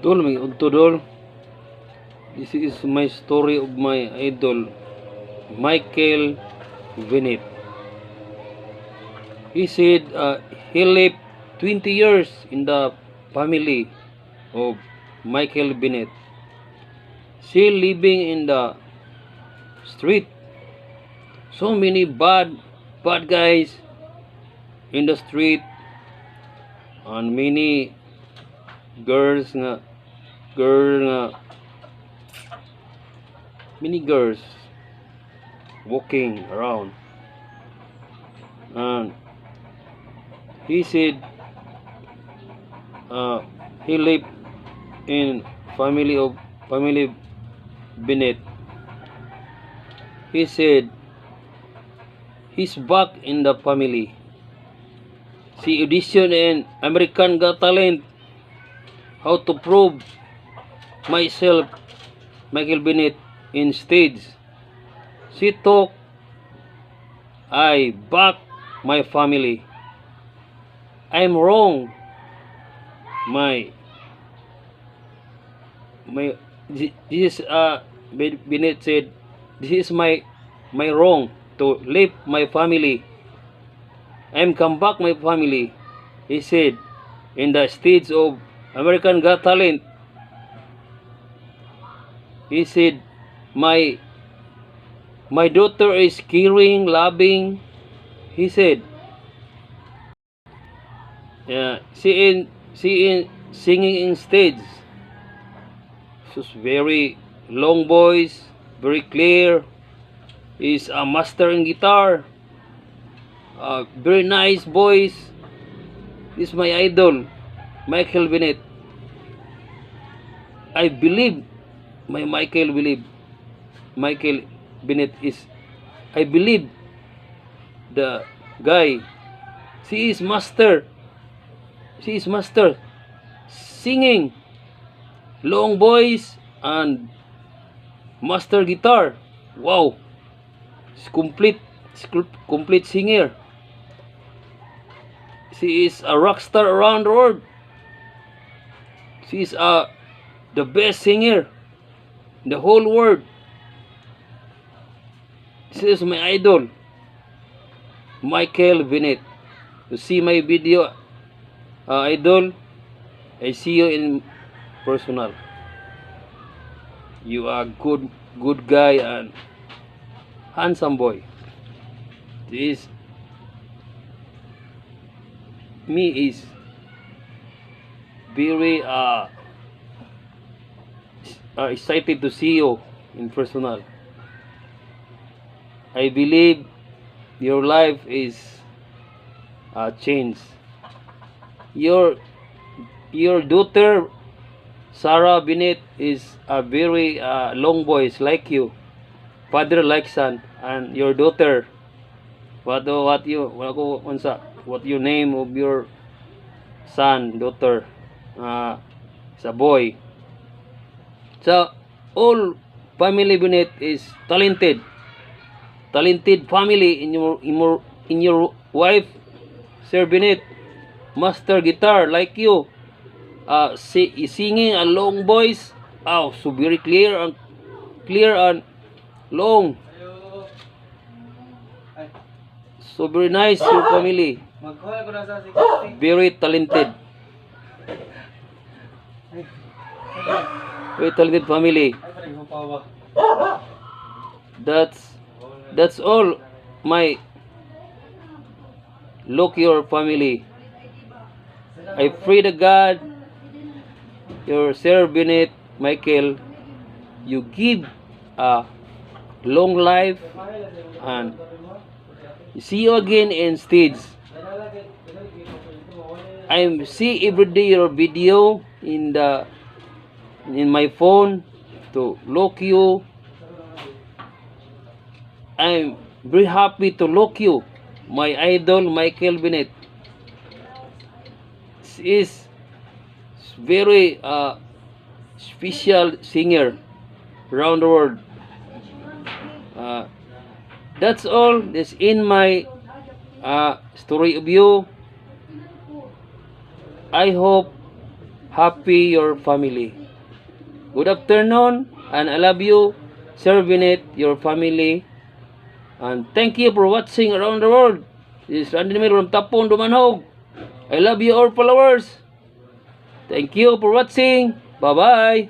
Tol, may udto This is my story of my idol, Michael Bennett. He said he lived 20 years in the family of Michael Bennett. Still living in the street. So many bad guys in the street, and many girls many girls walking around. And he said he lived in family Bennett. He said he's back in the family. See audition in American Got Talent. How to prove myself, Michael Bennett, in stage. She talk, I back my family. I'm wrong. My this Bennett said, this is my wrong to leave my family. I'm come back my family. He said in the stage of American Got Talent. He said my daughter is caring, loving. He said, yeah, she in singing in stage. She's very long voice, very clear. Is a master in guitar. Very nice voice. This is my idol, Michael Bennett. I believe Michael Bennett is, I believe the guy. She is master singing, long voice and master guitar. Wow, she's complete singer. She is a rock star around the world. She is the best singer in the whole world. This is my idol, Michael Bennett. To see my video, idol, I see you in personal. You are good guy and handsome boy. This me is very excited to see you in personal. I believe your life is changed. Your daughter Sarah Bennett is a very long voice like you, father like son, and your daughter. What you name of your son, daughter? It's a boy. So all family Bennett is talented family. In your wife, Sir Bennett, master guitar like you, singing a long voice. Oh, so very clear and long. So very nice your family. Very talented. Very talented family. That's all my look your family. I pray to God, your Sir Bennett, Michael, you give a long life and see you again in stage. I see every day your video in my phone to look you. I'm very happy to look you, my idol Michael Bennett. He is very special singer around the world. That's all. This in my story of you. I hope happy your family. Good afternoon, and I love you, Sir Vinet, your family. And thank you for watching around the world. This is Randy Mil from Tapon, Dumanhog. I love you all followers. Thank you for watching. Bye-bye.